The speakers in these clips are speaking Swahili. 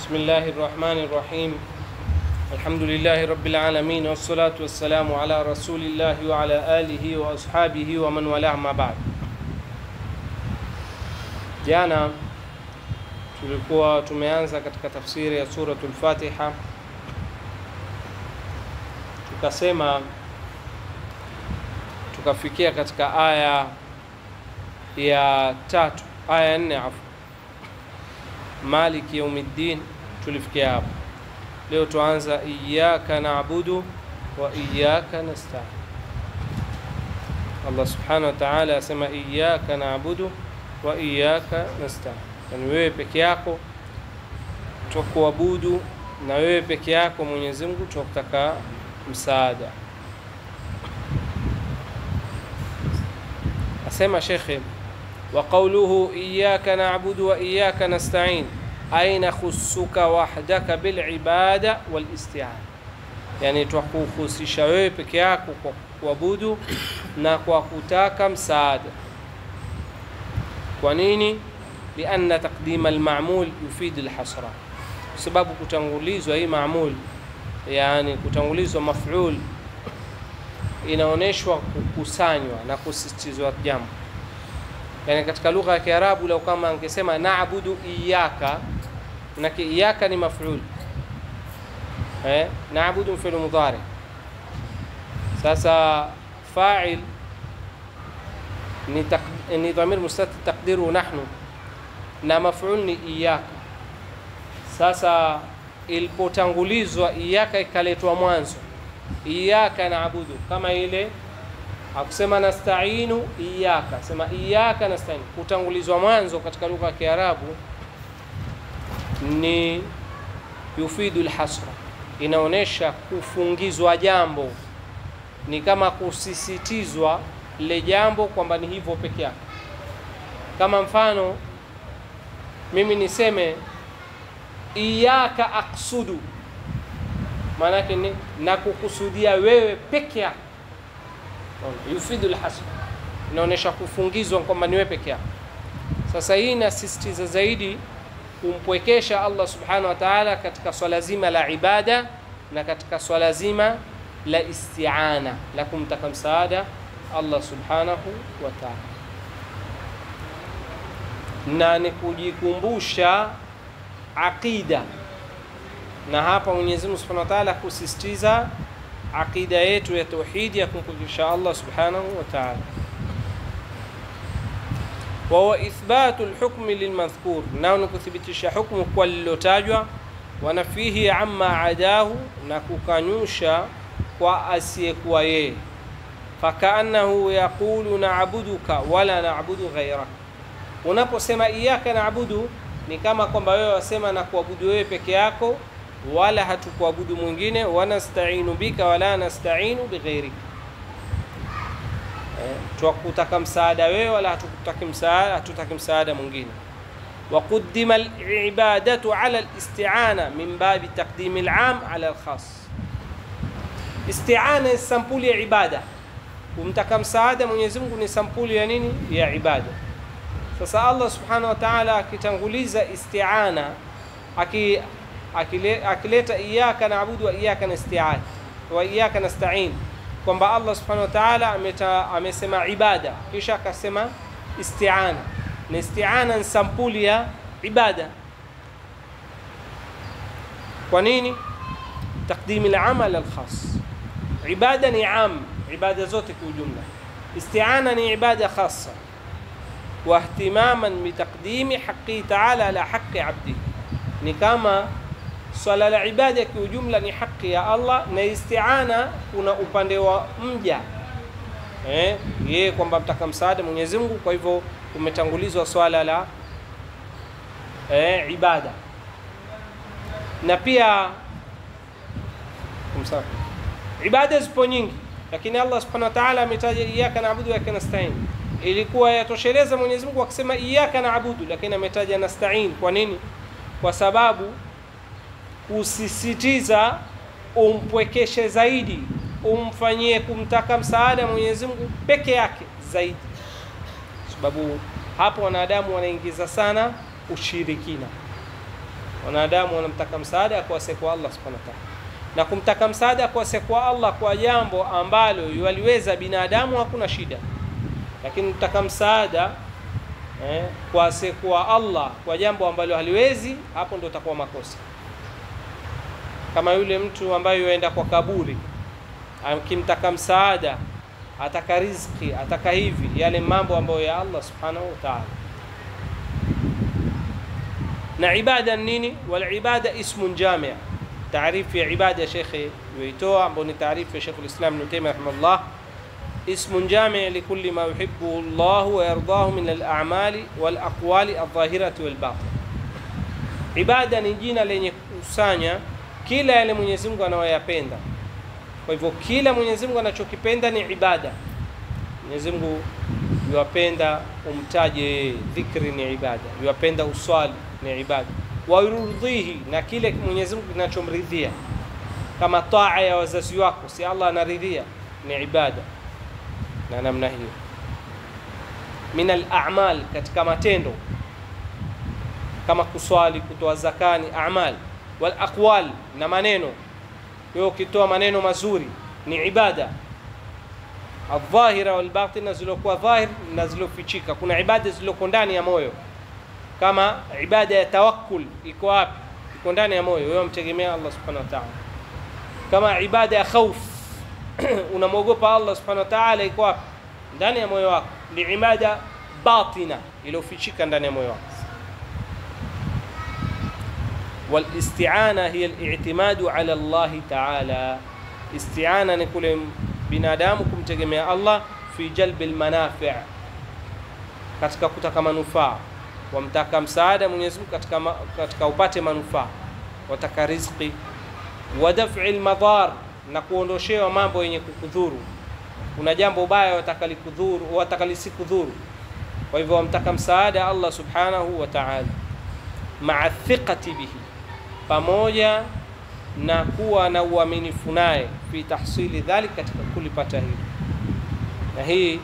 بسم الله الرحمن الرحيم. الحمد لله رب العالمين والصلاة والسلام على رسول الله وعلى آله وأصحابه ومن والاه ما بعد. Jana tulikuwa tumeanza katika tafsiri ya suratul Fatiha, tukasema tukafikia katika aya ya 3, aya 4 Maliki yaumiddin, tulifikia hapo. Leo tuanza iyyaka na'budu wa iyyaka nasta'in. Allah subhanahu wa ta'ala asema iyyaka na'budu wa iyyaka nasta'in, yani wewe peke yako tukuabudu na wewe peke yako Mwenyezi Mungu tukutaka msaada. Asema Sheikh wa qawluhu iyyaka na'budu wa iyyaka nasta'in ay nakhussuka wahdaka bil ibada wal isti'ana, yani tukuhusisha wewe peke yako kwa kuabudu na kwa kutaka msaada. Kwa nini? Lianna taqdim al ma'mul yufid al hasra, sababu kutangulizwa hii ma'mul, yani kutangulizwa maf'ul, inaoneshwa kukusanywa na kusisitizwa jambo. Yani katika lugha ya Kiarabu lau kama angesema na'budu iyyaka, na iyyaka ni maf'ul, na'budu fi'l mudhari. Sasa fa'il ni dhamir mustatir taqdiru nahnu, na maf'ul ni iyyaka. Sasa ilipotangulizwa iyyaka ikaletwa mwanzo, iyyaka na'budu, kama ile akusema nasta'inu iyyaka, sema iyyaka nasta'in, kutangulizwa mwanzo katika lugha ya Kiarabu ni yufidu alhasra, inaonesha kufungizwa jambo, ni kama kusisitizwa le jambo kwamba ni hivyo peke yake. Kama mfano mimi niseme iyyaka aqsudu, maana yake ni nakukusudia wewe peke yako. Yufidu alhasr, inaonesha kufungizwa kwamba ni wewe peke yako. Sasa hii inasisitiza zaidi kumpwekesha Allah subhanahu wa ta'ala katika swala zima la ibada na katika swala zima la isti'ana, la kumtaka msaada Allah subhanahu wa ta'ala, na ni kujikumbusha aqida. Na hapa Mwenyezi Mungu subhanahu wa ta'ala kusisitiza aqida yetu ya tauhid ya kumpwekesha Allah subhanahu wa ta'ala. Wa huwa ithbatu alhukmi lilmadhkur, na ni kuthibitisha hukumu kwa lilotajwa, wa nafihi amma adahu, na kukanyusha kwa asiyekuwa yeye. Fakaannahu yaqulu na'buduka wala na'budu ghayrak, unaposema iyyaka na'budu ni kama kwamba wewe wasema na kuabudu wewe peke yako wala hatukuabudu mwingine, wa nasta'inu bika wala nasta'inu bighayrik, tukutaka msaada wewe wala hatutaki msaada mwingine. Wa qaddima al-ibadatu ala al-isti'ana min babi taqdim al-'am ala al-khas. Isti'ana ni sampuli ya ibada, kumtaka msaada Mwenyezi Mungu ni sampuli ya nini? Ya ibada. Sasa Allah subhanahu wa ta'ala akitanguliza isti'ana, akileta iyyaka na'budu wa iyyaka nasta'in wa iyyaka nasta'in, kwamba Allah subhanahu wa ta'ala amesema ibada kisha akasema isti'ana, na isti'ana ni sampuli ya ibada. Kwa nini? Taqdim al-amal al-khas. Ibada ni am, ibada zote kwa ujumla. Isti'ana ni ibada khassa, wa ihtimaman bi taqdimi haqqi ta'ala ala haqqi 'abdi, ni kama swala la ibada kwa ujumla ni haki ya Allah, na isti'ana kuna upande wa mja yeye kwamba mtaka msaada Mwenyezi Mungu. Kwa hivyo umetangulizwa swala la ibada. Na pia ibada zipo nyingi, lakini Allah subhanahu wa ta'ala ametaja iyyaka na'budu wa iyyaka nasta'in. Ilikuwa yatosheleza Mwenyezi Mungu akisema iyyaka na'budu, lakini ametaja nasta'in. Kwa nini? Kwa sababu kusisitiza umpwekeshe zaidi, umfanyie kumtaka msaada Mwenyezi Mungu peke yake zaidi, sababu hapo wanadamu wanaingiza sana ushirikina. Wanadamu wanamtaka msaada kwa asiyekuwa Allah subhanahu wa ta'ala, na kumtaka msaada kwa asiyekuwa Allah kwa jambo ambalo waliweza binadamu hakuna shida, lakini mtaka msaada kwa asiyekuwa Allah kwa jambo ambalo haliwezi, hapo ndo utakuwa makosa. Kama yule mtu ambaye yuenda kwa kaburi, akimtaka msaada, ataka riziki, ataka hivi, yale mambo ambayo ya Allah subhanahu wa ta'ala. Na ibada nini? Wal ibada ismun jami'. Taarifu ya ibada Sheikh yuitoa, ambayo ni taarifu ya Sheikh al-Islam Ibn Taymiyyah rahimahullah, ismun jami' likulli ma yuhibbu Allah wa yardahu min al-a'mali wal aqwali adh-dhahirati wal batin. Ibada ni jina lenye kukusanya kila yale Mwenyezi Mungu anayoyapenda. Kwa hivyo kila Mwenyezi Mungu anachokipenda ni ibada. Mwenyezi Mungu yuwapenda umtaje, dhikri ni ibada. Yuwapenda uswali ni ibada. Wa yurdhihi, na kile Mwenyezi Mungu kinachomridhia, kama taa ya wazazi wako, si Allah anaridhia, ni ibada. Na namna hiyo min al-a'mal, katika matendo kama kuswali, kutoa zakani, a'mal. Wal aqwal, na maneno. Wewe ukitoa maneno mazuri ni ibada. Adh-dhahira wal batin, zilokuwa dhahir na zilofichika. Kuna ibada ziloko ndani ya moyo, kama ibada ya tawakkul iko wapi? Iko ndani ya moyo, wewe mtegemea Allah subhanahu wa ta'ala. Kama ibada ya khauf unamwogopa Allah subhanahu wa ta'ala, iko wapi? Ndani ya moyo wako. Ni ibada batina, iliyofichika ndani ya moyo wako. Wal isti'ana hiya al-i'timadu ala Allah ta'ala. Isti'ana ni kule binadamu kumtegemea Allah fi jalbi al-manafi', katika kutaka manufaa. Wamtaka msaada Mwenyezi Mungu katika upate manufaa, wataka riziki. Wa daf'i al-madar, na kuondoshewa mambo yenye kukudhuru. Kuna jambo baya wataka likudhuru, wataka lisikudhuru. Kwa hivyo wamtaka msaada Allah subhanahu wa ta'ala, ma'a thiqati bihi, pamoja na kuwa na uaminifu naye, fi tahsili dhalik, katika kulipata hili. Na hii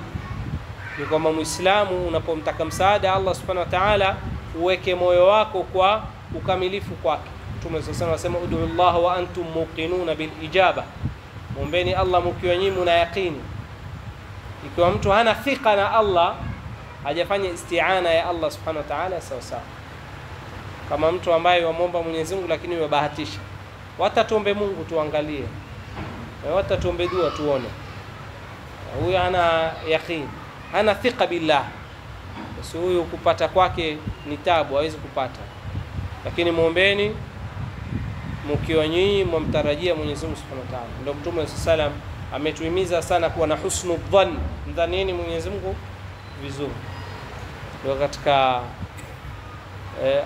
ni kwamba Muislamu unapomtaka msaada Allah subhanahu wa ta'ala, uweke moyo wako kwa ukamilifu kwake. Mtume sallallahu alayhi wasallam, ud'u Allah wa antum muqinuna bil ijaba, muombeni Allah mkiwa nyinyi mna yaqini. Ikiwa mtu hana thika na Allah, hajafanya isti'ana ya Allah subhanahu wa ta'ala sawa sawa. Kama mtu ambaye wamwomba Mwenyezi Mungu lakini wabahatisha, watatuombe Mungu tuangalie, na watatuombe dua tuone, huyu hana yaqini, hana thika billah, basi huyu kupata kwake ni tabu, hawezi kupata. Lakini muombeni mkiwa nyinyi mumtarajia Mwenyezi Mungu subhanahu wa ta'ala. Ndio Mtume sallam ametuhimiza sana kuwa na husnu dhann, mdhanieni Mwenyezi Mungu vizuri. Ndio katika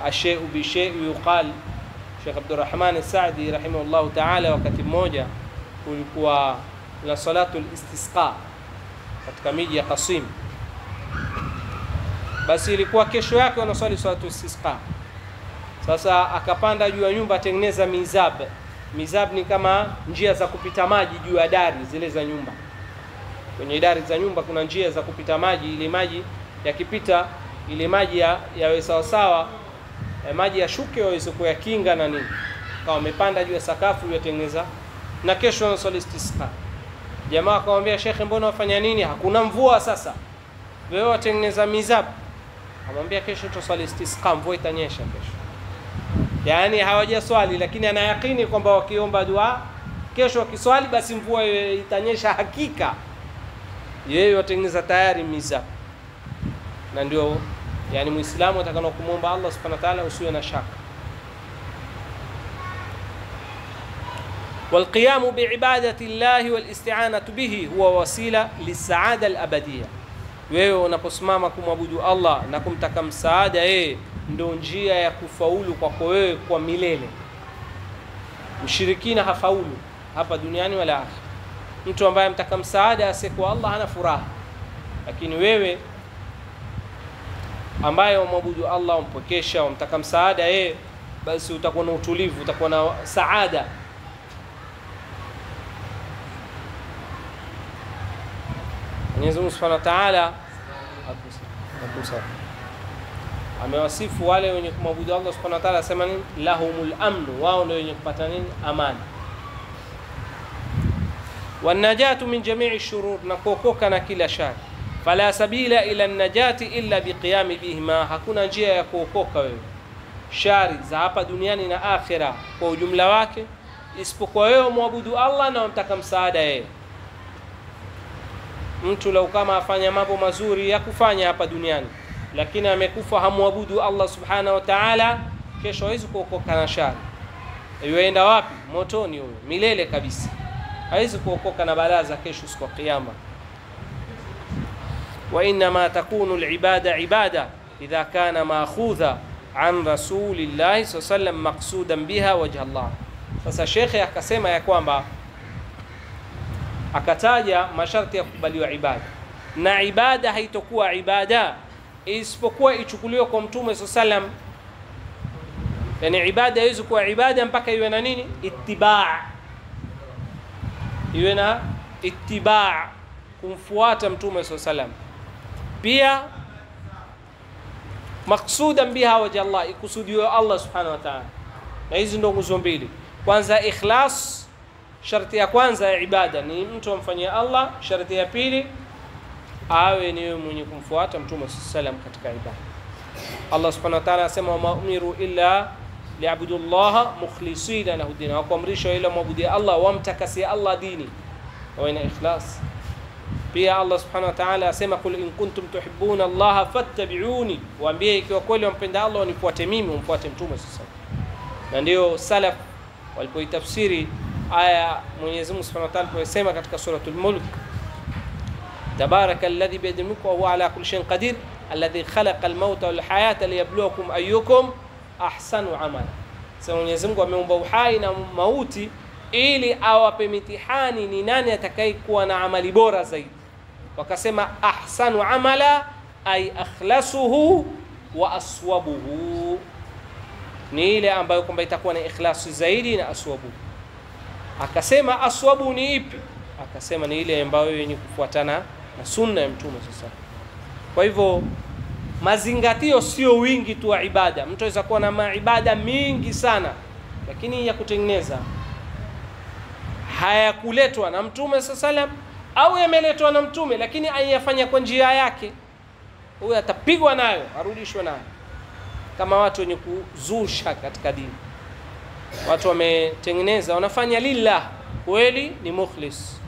ashay'u bi shay'in yuqal. Sheikh Abdurrahman Saadi rahimahullah ta'ala, wakati mmoja kulikuwa na salatu al-istisqa katika miji ya Qasim. Basi ilikuwa kesho yake wanaswali salatu al-istisqa. Sasa akapanda juu ya nyumba atengeneza mizab. Mizab ni kama njia za kupita maji juu ya dari zile za nyumba. Kwenye dari za nyumba kuna njia za kupita maji, ili maji yakipita, ile maji yawe sawa sawa, maji yashuke waweze kuyakinga na nini. Kama amepanda juu ya sakafu yatengeneza. Na kesho wanaswali istisqa. Jamaa akamwambia, Sheikh, mbona wafanya nini? Hakuna mvua sasa, wewe watengeneza mizab. Amwambia, kesho tutaswali istisqa, mvua itanyesha kesho. Yani hawajaswali, lakini ana yakini kwamba wakiomba dua kesho wakiswali basi mvua itanyesha hakika. Yeye watengeneza tayari mizab. Na ndio yani Muislamu atakana kumuomba Allah subhanahu wa ta'ala usiwe na shaka. والقيام بعبادة الله والاستعانة به هو وسيلة للسعادة الأبدية. Wewe unaposimama kumwabudu Allah na kumtaka msaada yeye, ndio njia ya kufaulu kwako wewe kwa milele. Mshirikina hafaulu hapa duniani wala akhera. Mtu ambaye mtaka msaada asiyekuwa Allah hana furaha. Lakini wewe ambaye umwabudu Allah, umpokesha, umtaka msaada yeye, basi utakuwa na utulivu, utakuwa na saada. Mwenyezi Mungu Subhanahu wa Ta'ala amewasifu wale wenye kumwabudu Allah subhanahu wa ta'ala, asema nini? Lahumul amnu, wao ndio wenye kupata nini? Amani. Wanajatu min jami'i shurur, na kuokoka na kila shari. Fala sabila ila najati illa biqiyami bihima, hakuna njia ya kuokoka wewe shari za hapa duniani na akhira kwa ujumla wake isipokuwa wewe muabudu Allah na umtaka msaada yeye. Mtu lau kama afanya mambo mazuri ya kufanya hapa duniani lakini amekufa hamuabudu Allah subhanahu wa ta'ala, kesho hawezi kuokoka na shari. Yuenda wapi? Motoni huyo milele kabisa, hawezi kuokoka na balaa za kesho siku ya kiyama. Wa inma takunu al-ibada ibada idha kana ma'khudha an rasulillahi sallallahu alayhi wasallam maqsudan biha wajha Allah. Sasa shekhe akasema ya kwamba akataja masharti ya kukubaliwa ibada, na ibada haitokuwa ibada isipokuwa ichukuliwe kwa Mtume sallallahu alayhi wasallam. Yani ibada haiwezi kuwa ibada mpaka iwe na nini? Ittiba', iwe na ittiba', kumfuata Mtume sallallahu alayhi wasallam. Pia maksudan biha wajha Allah, ikusudiwe Allah subhanahu wa ta'ala. Na hizi ndio nguzo mbili. Kwanza ikhlas, sharti ya kwanza ya ibada ni mtu amfanyie Allah. Sharti ya pili awe ni mwenye kumfuata Mtume sallallahu alayhi wasallam katika ibada. Allah subhanahu wa ta'ala anasema wama umiru illa li'abudu Allah mukhlisina lahu din, wakuamrishwa ila muabudu Allah wamtakasia Allah dini wa ina ikhlas. Pia Allah subhanahu wa ta'ala asema kul in kuntum tuhibbuna Allah fattabi'uni, waambie ikiwa kweli wampenda Allah wanifuate mimi, umfuate Mtume sallallahu alayhi wasallam. Na ndio salaf walipoitafsiri aya Mwenyezi Mungu subhanahu wa ta'ala aliposema katika suratul Mulk, tabarakalladhi biyadihi mulku wa huwa ala kulli shay'in qadir alladhi khalaqa al-mauta wal hayata liyabluwakum ayyukum ahsanu amala. Sasa Mwenyezi Mungu ameumba uhai na mauti ili awape mitihani ni nani atakayekuwa na amali bora zaidi. Wakasema ahsanu amala ay akhlasuhu wa aswabuhu, ni ile ambayo kwamba itakuwa na ikhlasi zaidi na aswabu. Akasema aswabu ni ipi? Akasema ni ile ambayo yenye kufuatana na sunna ya Mtume sasa. Kwa hivyo mazingatio sio wingi tu wa ibada. Mtu anaweza kuwa na maibada mingi sana lakini ya kutengeneza hayakuletwa na Mtume sallam, au yameletwa na Mtume lakini ayafanya kwa njia yake, huyo atapigwa nayo, arudishwe nayo. Kama watu wenye kuzusha katika dini, watu wametengeneza wanafanya lillah, kweli ni mukhlis,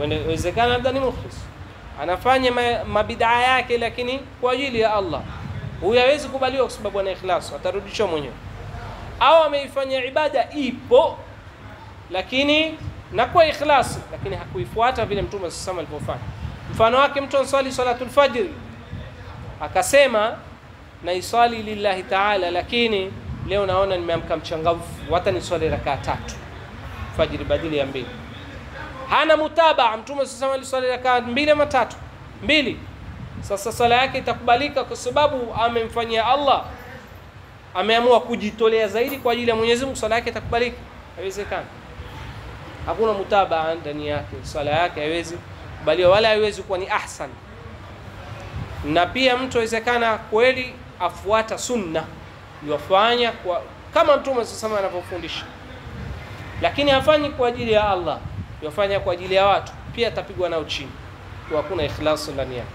inawezekana labda ni mukhlis, anafanya mabidaa yake lakini kwa ajili ya Allah, huyo hawezi kubaliwa kwa sababu ana ikhlas, atarudishwa mwenyewe. Au ameifanya ibada ipo lakini na kwa ikhlas lakini hakuifuata vile Mtume sallallahu alayhi wasallam alipofanya. Mfano wake mtu ansali salatul fajr akasema na isali lillahi ta'ala, lakini leo naona nimeamka mchangamfu, hata ni swali rakaa 3 fajr badili ya 2. Hana mutabaa, Mtume sallallahu alayhi wasallam rakaa 2 ama 3 2. Sasa sala yake itakubalika kwa sababu amemfanyia Allah, ameamua kujitolea zaidi kwa ajili ya Mwenyezi Mungu, sala yake itakubalika? Haiwezekani. Hakuna mutabaa ndani yake, sala yake haiwezi kubaliwa wala haiwezi kuwa ni ahsan. Na pia mtu awezekana kweli afuata sunna, yofanya kwa kama Mtume sasa anavyofundisha, lakini hafanyi kwa ajili ya Allah, yofanya kwa ajili ya watu, pia atapigwa nao chini kwa hakuna ikhlas ndani yake.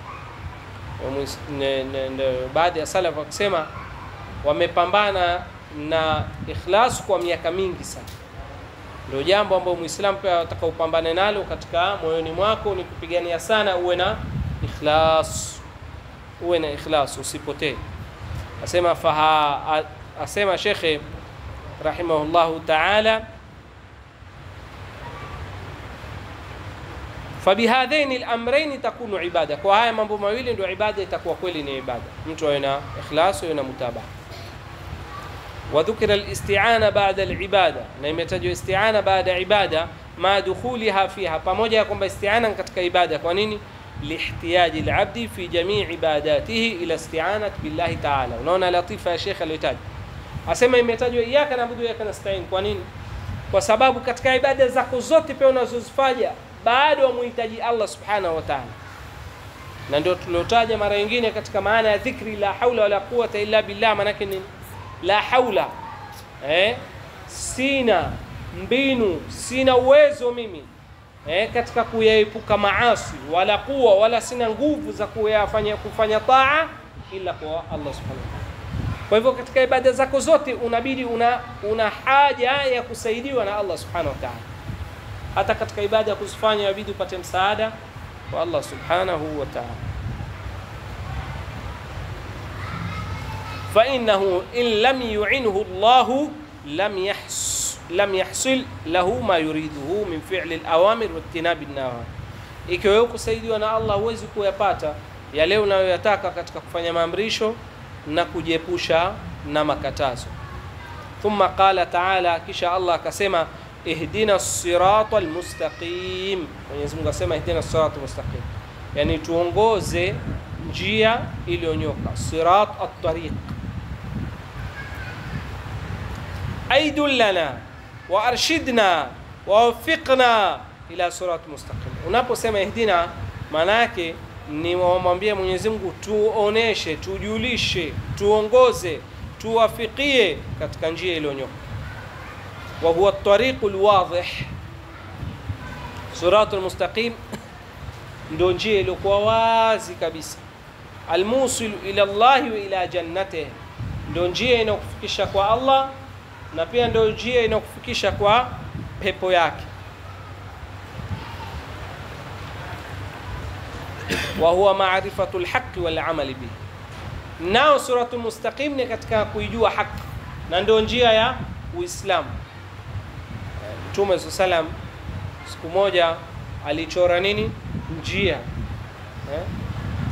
Baadhi ya salaf wakisema wamepambana na ikhlas kwa miaka mingi sana. Ndio jambo ambalo Muislamu pia atakaopambana nalo katika moyoni mwako ni kupigania sana uwe na ikhlas, uwe na ikhlas, usipotee. Asema Sheikh rahimahullahu ta'ala, fabihadhaini al-amrayn takunu ibada, kwa haya mambo mawili ndio ibada itakuwa kweli ni ibada, mtu awe na ikhlas, awe na mutabaa. وذكر الاستعانة بعد العبادة, na imetajwa isti'ana baada ya ibada, ma dukhuliha fiha, pamoja kwamba isti'ana katika ibada. Kwa nini? Lihtiyaji al-abdi fi jami' ibadatihi ila isti'anati billahi ta'ala. Unaona latifa ya Sheikh aliyotaja, asema imetajwa iyyaka na'budu wa iyyaka nasta'in. Kwa nini? Kwa sababu katika ibada zako zote pia unazozifanya bado umuhitaji Allah subhanahu wa ta'ala. na ndio tulotaja mara nyingine katika maana ya dhikri la haula wala quwwata illa billah. Maana yake ni la haula, sina mbinu, sina uwezo mimi katika kuyaepuka maasi, wala kuwa wala sina nguvu za kufanya taa ila kwa Allah subhanahu wa ta'ala. Kwa hivyo katika ibada zako zote unabidi una haja ya kusaidiwa na Allah subhanahu wa ta'ala. Hata katika ibada ya kuzifanya inabidi upate msaada wa Allah subhanahu wa ta'ala. Fa innahu in lam yu'inhu Allah lam yahsul lahu ma yuriduhu min fi'li al-awamir wa ijtinabi an-nawahi. Ikiwa kusaidiwa na Allah huwezi kuyapata yale unayoyataka katika kufanya maamrisho na kujiepusha na makatazo. Thumma qala ta'ala, kisha Allah akasema ihdina as-sirata al-mustaqim. Mwenyezi Mungu akasema ihdina as-sirata al-mustaqim, yani tuongoze njia iliyonyoka, sirat at-tariq. Aidullana wa arshidna wa wafiqna ila sirat mustaqim. Unaposema ihdina, maana yake ni wamwambia Mwenyezi Mungu tuoneshe, tujulishe, tuongoze, tuwafikie katika njia iliyonyoka. Wa huwa at-tariqul wadih. Siratul mustaqim ndio njia iliyokuwa wazi kabisa, almusil ila Allah wa ila jannatihi, ndio njia inayokufikisha kwa Allah na pia ndio njia inayokufikisha kwa pepo yake. Wa huwa ma'rifatul haqqi wal 'amali bihi. Nao suratul mustaqim ni katika kuijua haki na ndio njia ya Uislamu. Mtume sallam siku moja alichora nini? Njia.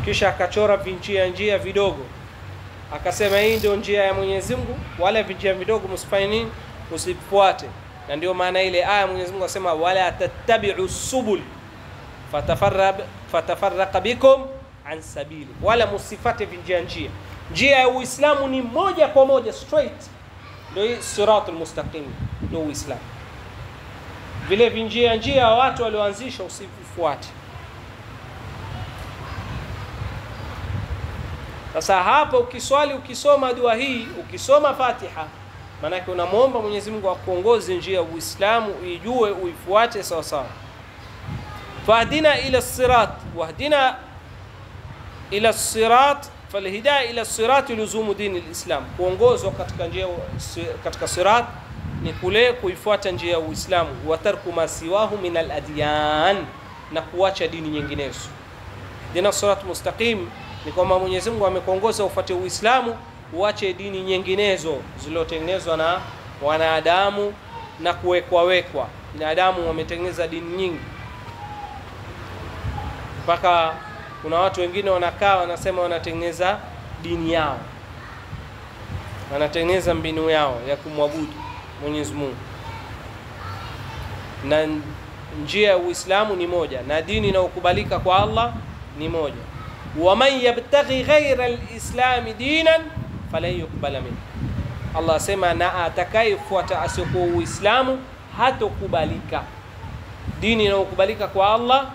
Kisha akachora njia vidogo. Akasema hii ndio njia ya Mwenyezi Mungu, wala vinjia vidogo msifanye nini? Msifuate. Na ndio maana ile aya Mwenyezi Mungu asema wala tattabi'u subul fatafarraqa bikum an sabili, wala msifate vinjia. Njia ya Uislamu ni moja kwa moja straight, ndio siratul mustaqim, ndio Uislamu. Vile vinjia watu walioanzisha usifuate. Sasa hapo ukiswali, ukisoma dua hii, ukisoma Fatiha, maana yake unamwomba Mwenyezi Mungu akuongoze njia ya Uislamu, uijue, uifuate sawa sawa. Fahdina ila sirat wahdina ila sirat, falhidayah ila sirat luzumu dini alislam. Kuongozwa katika njia, katika sirat ni kule kuifuata njia ya Uislamu, wa tarku ma siwahu min aladyan, na kuacha dini nyinginezo. Dina sirat mustaqim ni kwamba Mwenyezi Mungu amekuongoza ufuate Uislamu, uache dini nyinginezo zilizotengenezwa na wanadamu na kuwekwa. Binadamu wametengeneza dini nyingi, mpaka kuna watu wengine wanakaa wanasema wanatengeneza dini yao, wanatengeneza mbinu yao ya kumwabudu Mwenyezi Mungu. Na njia ya Uislamu ni moja, na dini inayokubalika kwa Allah ni moja. وَمَنْ يَبْتَغِي غَيْرَ الْإِسْلَامِ دِينًا فَلَنْ يُقْبَلَ مِنْهُ. Allah asema na atakayefuata asiyokuwa Uislamu hatokubalika. Dini inayokubalika kwa Allah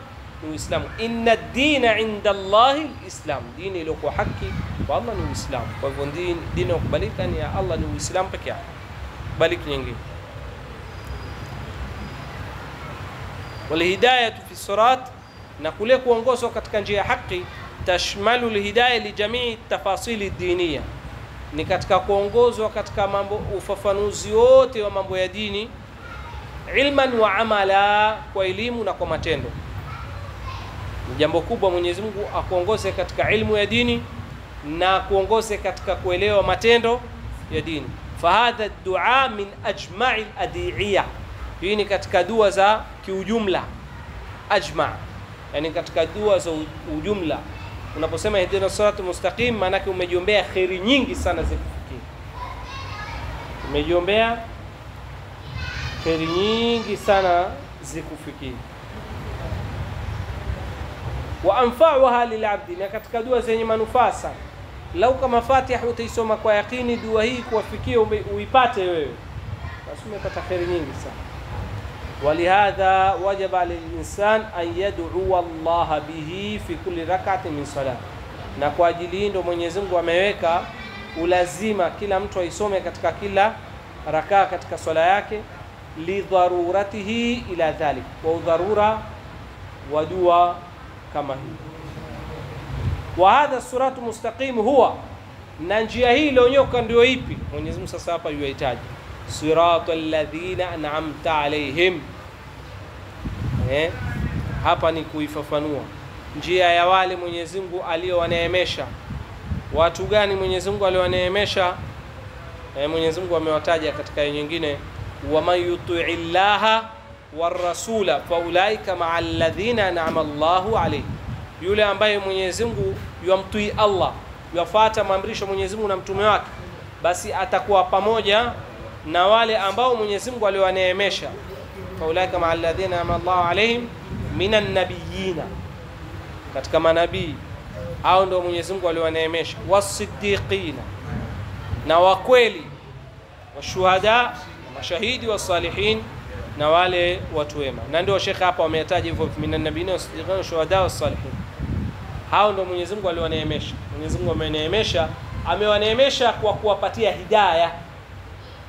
ni Uislamu. Inna ad-dina 'inda Allahi al-Islam, dini iliyokuwa haki kwa Allah ni Uislamu. Kwa hivyo dini inayokubalika ni ya Allah ni Uislamu pekee yake, baliki nyingine. Wal hidayatu fi sirat, na kule kuongozwa katika njia ya haki, tashmalu alhidayah li jamii tafasili diniya, ni katika kuongozwa katika mambo, ufafanuzi wote wa mambo ya dini, ilman wa amala, kwa elimu na kwa matendo. Ni jambo kubwa Mwenyezi Mungu akuongoze katika ilmu ya dini na kuongoze katika kuelewa matendo ya dini. Fahadha ad-du'a min ajma'i al-adiyya, hii ni katika dua za kiujumla. Ajma', yani katika dua za ujumla. Unaposema ihdina siratal mustaqim, maana yake umejiombea khairi nyingi sana zikufikie. Umejiombea khairi nyingi sana zikufikie. Wa anfa'uha lil'abdi, na katika dua zenye manufaa sana. Lau kama Fatiha utaisoma kwa yakini, dua hii kuwafikia uipate wewe, basi umepata khairi nyingi sana. ولهذا وجب على الإنسان أن يدعو الله به في كل ركعة من صلاة. Na kwa ajili hii ndio Mwenyezi Mungu ameweka ulazima kila mtu aisome katika kila rakaa katika swala yake, lidharuratihi ila dhalik, wa udharura wa dua kama hii. Wa hadha suratu mustaqim huwa, na njia hii iliyonyoka ndio ipi? Mwenyezi Mungu sasa hapa yuhitaji siratal ladhina an'amta alaihim. Hapa ni kuifafanua njia ya wale Mwenyezi Mungu aliowaneemesha. Watu gani Mwenyezi Mungu aliowaneemesha? Mwenyezi Mungu amewataja katika nyingine, wa man yuti'i llaha war rasula fa ulaika ma'al ladhina an'ama Allahu alayhi. Yule ambaye Mwenyezi Mungu yamtii Allah, yafuata maamrisho Mwenyezi Mungu na mtume wake, basi atakuwa pamoja na wale ambao Mwenyezi Mungu aliowaneemesha. Fa ulaika ma'al ladhina an'ama Allahu alayhim minan nabiyina, katika manabii hao ndio Mwenyezi Mungu aliowaneemesha, wasiddiqina, na wakweli, washuhada, mashahidi, wasalihin, na wale watu wema. Na ndio Sheikh hapa wametaja hivyo, minan nabiyina wasiddiqina washuhada wasalihin. Hao ndio Mwenyezi Mungu aliowaneemesha. Mwenyezi Mungu amewaneemesha kwa kuwapatia hidayah.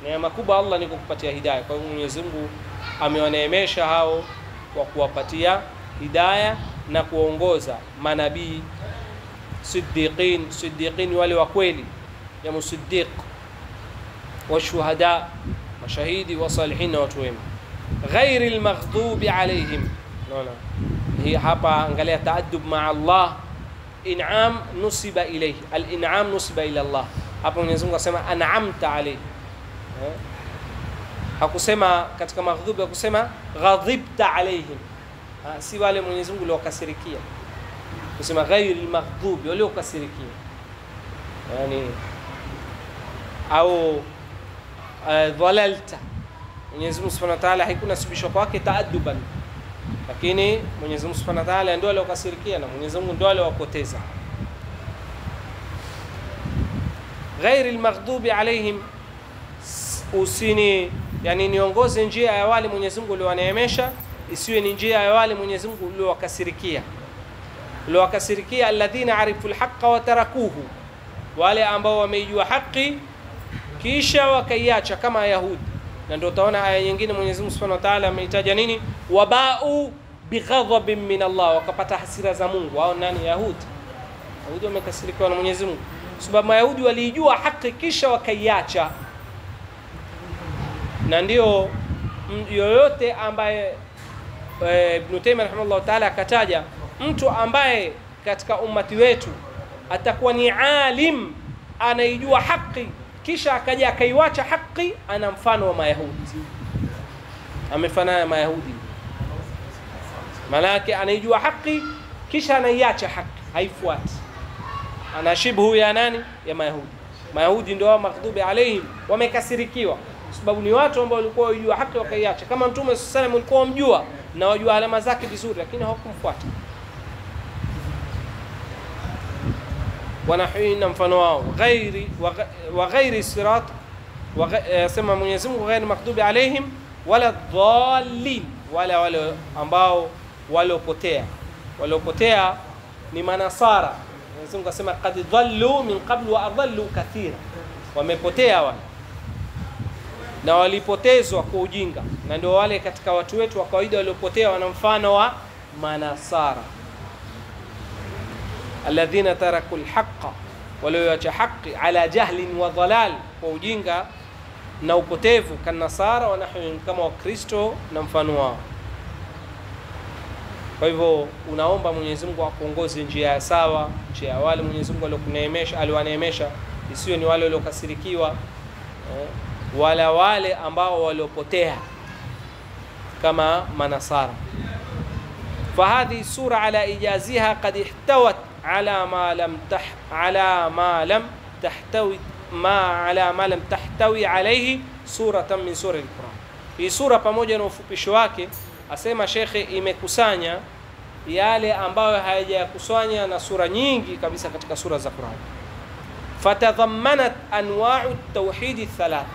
Neema kubwa Allah ni kukupatia hidayah. Kwa hiyo Mwenyezi Mungu amewaneemesha hao kwa kuwapatia hidayah na kuongoza manabii, siddiqin wale wa kweli ya musiddiq, wa shuhada, mashahidi, wa salihin, na watu wema. Ghairil maghdubi alaihim. Naona hii hapa, angalia taaddub ma Allah. In'am nusiba ilayhi, al-in'am nusiba ila Allah. Hapa Mwenyezi Mungu asema an'amta alayhi, hakusema katika maghdhub, hakusema ghadhibta alayhim. Si wale Mwenyezi Mungu aliokasirikia, kusema ghairil maghdubi, wale waliokasirikia, yani au dhalalta. Mwenyezi Mungu Subhanahu wa Ta'ala haikunasibishwa kwake taadduban, lakini Mwenyezi Mungu Subhanahu wa Ta'ala ndio aliokasirikia na Mwenyezi Mungu ndio aliowapoteza. Ghairil maghdubi alaihim, usini, yani niongoze njia ya wale Mwenyezi Mungu aliowaneemesha, isiwe ni njia ya wale Mwenyezi Mungu aliowakasirikia. Aliowakasirikia alladhina arifu alhaqqa wa tarakuhu, wale ambao wameijua haki kisha wakaiacha, kama Yahudi. Na ndio utaona aya nyingine Mwenyezi Mungu Subhanahu wa Ta'ala ameitaja nini? Waba'u bighadhabin min Allah, wakapata hasira za Mungu. Hao nani? Yahudi. Yahudi wamekasirikiwa na Mwenyezi Mungu sababu Mayahudi walijua haki kisha wakaiacha. Na ndio yoyote ambaye Ibn Taymiyyah rahimahullah ta'ala akataja, mtu ambaye katika ummati wetu atakuwa ni alim, anaijua haki kisha akaja akaiwacha haki, ana mfano wa Mayahudi. Amefanana na Mayahudi. Malaki anaijua haki kisha anaiacha haki, haifuati. Anashibu ya nani? Ya Mayahudi. Mayahudi ndio maghdubi alaihim, wamekasirikiwa sababu ni watu ambao walikuwa wajua haki wakaiacha. Kama Mtume sallallahu alayhi walikuwa wamjua na wajua alama zake vizuri, lakini hawakumfuata. Wanahina mfano wao ghairi wa ghairi sirat, sema Mwenyezi Mungu ghairi maghdubi alaihim wala dhallin, wala wale ambao waliopotea. Waliopotea ni manasara. Mwenyezi Mungu asema qad dhallu min qablu wa adallu kathira, wamepotea wale na walipotezwa kwa ujinga. Na ndio wale katika watu wetu wa kawaida waliopotea wana mfano wa manasara, alladhina taraku alhaqqa, walioacha haki, ala jahlin wa dhalal, kwa ujinga na upotevu, kanasara wa nahwi, kama Wakristo na mfano wao. Kwa hivyo unaomba Mwenyezi Mungu akuongoze njia ya sawa, njia ya wale Mwenyezi Mungu aliyokuneemesha, aliwaneemesha, isiwe ni wale waliokasirikiwa wala wale ambao waliopotea kama manasara. Fahadhi sura ala ijaziha qad ihtawat ala ma lam tahtawi alayhi suratan min sura al-Quran. Hii sura pamoja na ufupisho wake, asema shekhe, imekusanya yale ambayo hayajakusanya na sura nyingi kabisa katika sura za Qur'an. Fatadhammanat anwa'u at-tauhid thalath.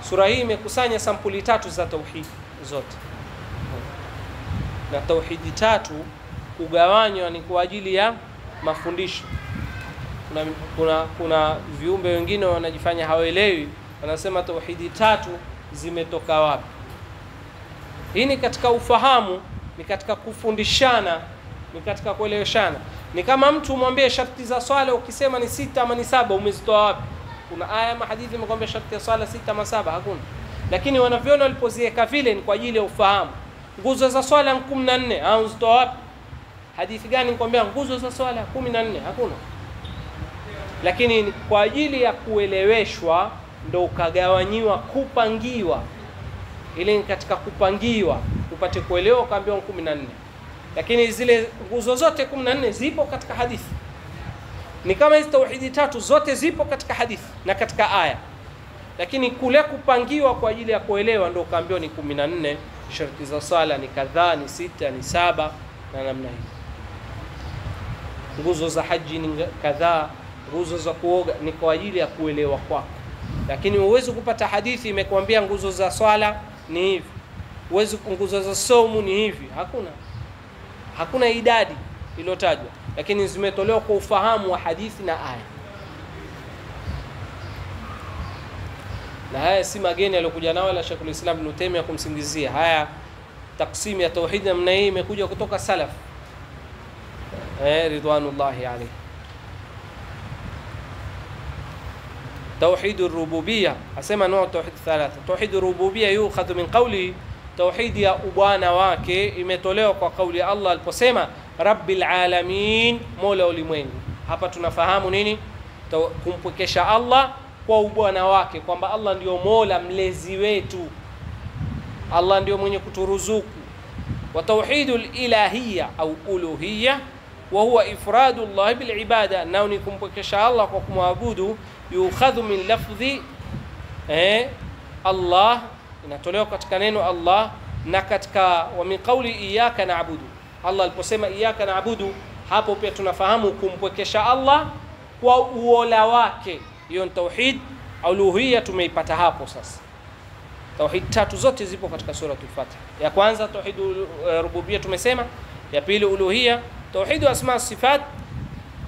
Sura hii imekusanya sampuli tatu za tauhid, zote. Na tauhidi tatu kugawanywa ni kwa ajili ya mafundisho. Kuna viumbe wengine wanajifanya hawaelewi, wanasema tauhidi tatu zimetoka wapi? Hii ni katika ufahamu, ni katika kufundishana, ni katika kueleweshana. Ni kama mtu mwambie sharti za swala, ukisema ni 6 ama ni 7, umezitoa wapi? Kuna aya ama hadithi imekwambia sharti ya swala 6 ama 7? Hakuna. Lakini wanaviona walipoziweka vile ni kwa ajili ya ufahamu. Nguzo za swala 14, au uzitoa wapi? Hadithi gani nikwambia nguzo za swala 14? Hakuna. Lakini kwa ajili ya kueleweshwa ndo ukagawanyiwa, kupangiwa. Ile katika kupangiwa upate kuelewa, ukaambiwa 14. Lakini zile nguzo zote 14 zipo katika hadithi. Ni kama hizo tauhidi tatu zote zipo katika hadithi na katika aya. Lakini kule kupangiwa kwa ajili ya kuelewa ndo ukaambiwa ni 14. Sharti za sala ni kadhaa, ni 6, ni 7 na namna hii. Nguzo za haji ni kadhaa, nguzo za kuoga ni kwa ajili ya kuelewa kwako. Lakini huwezi kupata hadithi imekwambia nguzo za swala ni hivi, huwezi nguzo za saumu ni hivi. Hakuna idadi iliyotajwa, lakini zimetolewa kwa ufahamu wa hadithi na aya. Na haya si mageni aliyokuja nao la Sheikh al-Islam Ibn Taymiyyah kumsingizia. Haya taksimu ya tauhid namna hii imekuja kutoka salaf ridwanullahi alayhi. توحيد الربوبية asema nao tauhid thalatha. Tauhid الربوبية yukhadhu min qawli, tauhid ya ubwana wake imetolewa kwa kauli ya Allah aliposema rabbil alamin, mola ulimwengu. Hapa tunafahamu nini? Kumpwekesha Allah kwa ubwana wake, kwamba Allah ndio mola mlezi wetu, Allah ndio mwenye kuturuzuku. Wa tauhidul ilahiyya au uluhiyya wa huwa ifradu Allah bil ibada, nao ni kumpwekesha Allah kwa kumwabudu. Yukhadhu min lafdhi Allah, inatolewa katika neno Allah, na katika wa min qawli iyyaka na'budu. Allah aliposema iyyaka na'budu, hapo pia tunafahamu kumpwekesha Allah kwa uola wake. Hiyo ni tauhid uluhiyya, tumeipata hapo sasa. Tauhid tatu zote zipo katika suratul Fatiha. Ya kwanza tauhid rububiyya tumesema, ya pili uluhiyya, tauhid asma sifat,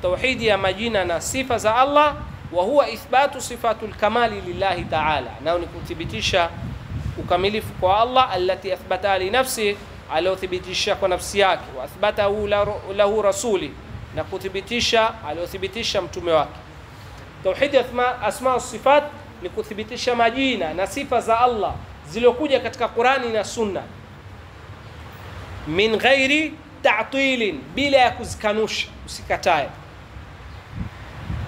tauhid ya majina na sifa za Allah, wa huwa ithbatu sifatul kamali lillahi ta'ala, nao ni kuthibitisha ukamilifu kwa Allah, allati athbata li nafsi, aliyothibitisha kwa nafsi yake, wa athbatahu lahu rasuli, na kuthibitisha aliyothibitisha mtume wake. Tauhid asma sifat ni kuthibitisha majina na sifa za Allah zilizokuja katika Qur'ani na Sunna, min ghairi ta'tilin, bila ya kuzikanusha, usikatae.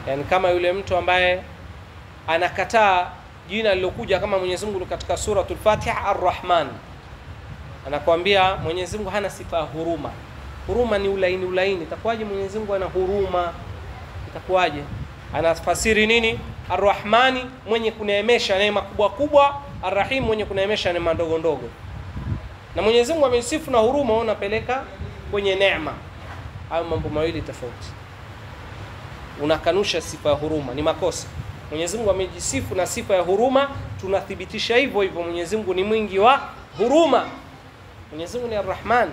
Yani kama yule mtu ambaye anakataa jina lilokuja kama Mwenyezi Mungu katika suratul Fatiha Ar-Rahman, anakuambia Mwenyezi Mungu hana sifa ya huruma. Huruma ni ulaini. Itakuwaje Mwenyezi Mungu ana huruma? Itakuwaje? Anafasiri nini? Ar-Rahmani, mwenye kuneemesha neema kubwa kubwa, Ar-Rahim, mwenye kuneemesha neema ndogo ndogo. Na Mwenyezi Mungu amesifu na huruma, unapeleka kwenye neema. Hayo mambo mawili tofauti. Unakanusha sifa ya huruma, ni makosa. Mwenyezi Mungu amejisifu na sifa ya huruma, tunathibitisha hivyo hivyo. Mwenyezi Mungu ni mwingi wa huruma. Mwenyezi Mungu ni Ar-Rahman.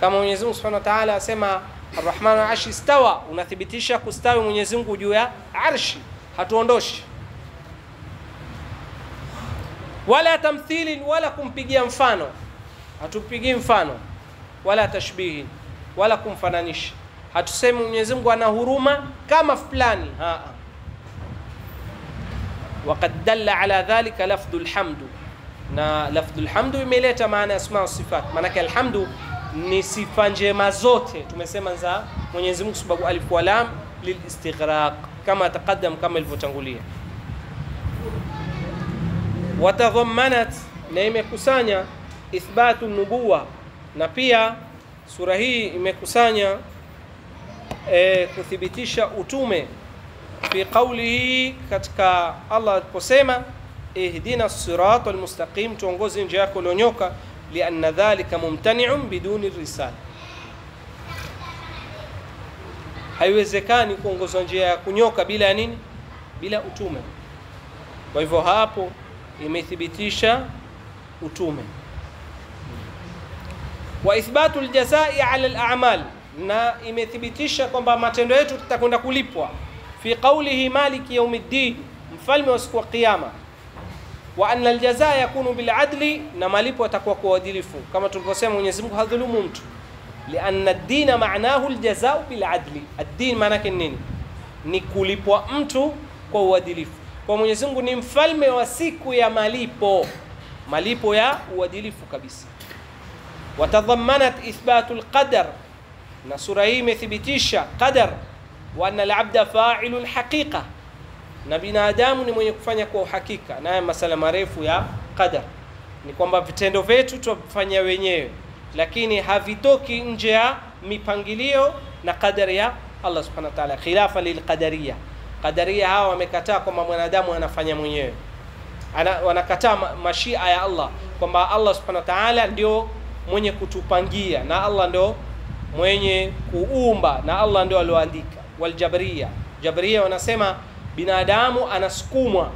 Kama Mwenyezi Mungu Subhanahu wa Ta'ala asema Ar-Rahman arshi istawa, unathibitisha kustawi Mwenyezi Mungu juu ya arshi, hatuondoshi. Wala tamthili, wala kumpigia mfano, hatupigi mfano, wala tashbihi, wala kumfananisha. Hatusemi Mwenyezi Mungu ana huruma kama fulani. Waqad dalla ala dhalika lafdhul hamdu, na lafdhul hamdu imeleta maana ya asma wa sifat. Maana yake alhamdu ni sifa njema zote tumesema za Mwenyezi Mungu, sababu alif wa lam lilistighraq kama taqaddam, kama ilivyotangulia. Watadhammanat, na imekusanya ithbatu nubuwa, na pia sura hii imekusanya kuthibitisha utume. Fi qawlihi, katika Allah aliposema ihdina sirata almustaqim, tuongoze njia yako iliyonyoka, lianna dhalika mumtani'un biduni risala, haiwezekani kuongozwa njia ya kunyoka bila nini? Bila utume. Kwa hivyo hapo imethibitisha utume. Wa ithbatu aljazai ala al-a'mal, na imethibitisha kwamba matendo yetu tutakwenda kulipwa. Fi qawlihi maliki yawmiddin, mfalme wa siku ya kiyama. Wa anna aljazaa yakunu bil adli, na malipo yatakuwa kwa uadilifu. Kama tulivyosema, Mwenyezi Mungu hadhulumu mtu. Lianna ad-din ma'nahu aljazaa bil adli. Ad-din maana yake nini? Ni kulipwa mtu kwa uadilifu. Kwa Mwenyezi Mungu ni mfalme wa siku ya malipo, malipo ya uadilifu kabisa. Watadhammanat ithbatu alqadar, na sura hii imethibitisha qadar. Wa anna al-abda fa'ilu al-haqiqa, na binadamu ni mwenye kufanya kwa uhakika. Naye masala marefu ya qadar ni kwamba vitendo vyetu tufanya wenyewe, lakini havitoki nje ya mipangilio na qadari ya Allah subhanahu wa ta'ala, khilafa lilqadariyya. Qadariya hawa wamekataa kwamba mwanadamu anafanya mwenyewe, wanakataa mashia ya Allah, kwamba Allah subhanahu wa ta'ala ndio mwenye kutupangia na Allah ndio mwenye kuumba na Allah ndio alioandika. Waljabriya, Jabriya wanasema binadamu anasukumwa,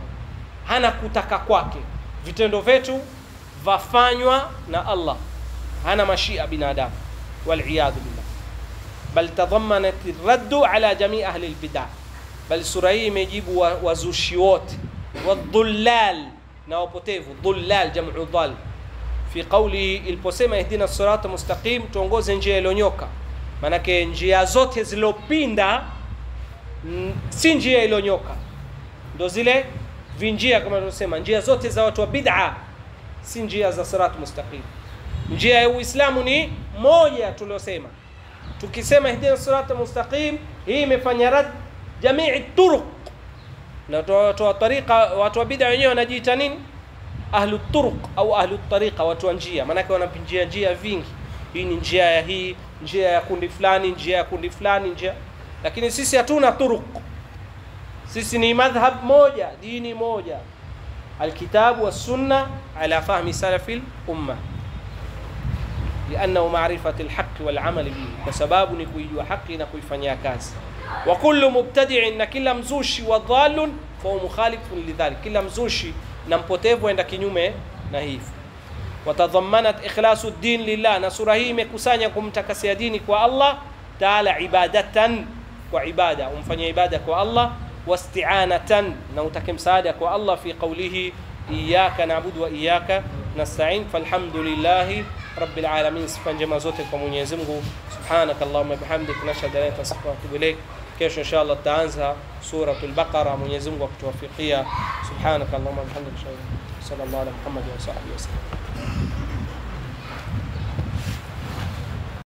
hana kutaka kwake, vitendo vyetu vafanywa na Allah, hana mashia binadamu. Wal'iyadhu billah. Bal tadhammanat ar-raddu ala jami' ahli al-bid'ah, bal sura hii imejibu wazushi wote, wadhullal, na wapotevu. Dhullal jam'u dhal. Fi qawli, iliposema ihdina as-sirata mustaqim, tuongoze njia iliyonyoka, manake njia zote zilopinda si njia iliyonyoka, ndo zile vinjia kama tunasema, njia zote za watu wa bid'a si njia za sirat mustaqim. Njia ya Uislamu ni moja tuliosema. Tukisema ihdina as-sirata mustaqim, hii imefanya rad jamii turuq, na watu wa tariqa, watu wa bid'a wenyewe wanajiita nini? Ahlu turuq au ahlu tariqa, watu wa njia, maana wanapinjia njia vingi. Hii ni njia ya hii, njia ya kundi fulani, njia ya kundi fulani, njia. Lakini sisi hatuna turuq, sisi ni madhhab moja, dini moja, alkitabu was sunna ala fahmi salafil umma, lianna ma'rifati alhaq wal amal bihi, kwa sababu ni kuijua haki na kuifanyia kazi. Wa kullu mubtadi'in, na kila mzushi, wa dhalun fa mukhalifun lidhalik, kila mzushi na mpotevu aenda kinyume na hivi. Watadhammanat ikhlasu ad-din lillah, na sura hii imekusanya kumtakasia dini kwa Allah Taala, ibadatan, kwa ibada, umfanyia ibada kwa Allah, wasti'anatan, na utake msaada kwa Allah. Fi qawlihi iyyaka na'budu wa iyyaka nasta'in, falhamdulillahi rabbil alamin. Sifa njema zote kwa Mwenyezi Mungu. Subhanakallahumma bihamdika, nashhadu an la ilaha illa anta, astaghfiruka wa atubu ilaik. Kesho inshallah tutaanza suratul Baqara, Mwenyezi Mungu akutuwafikia. Subhanakallahumma bihamdika, sallallahu ala Muhammad wa sahbihi wasallam.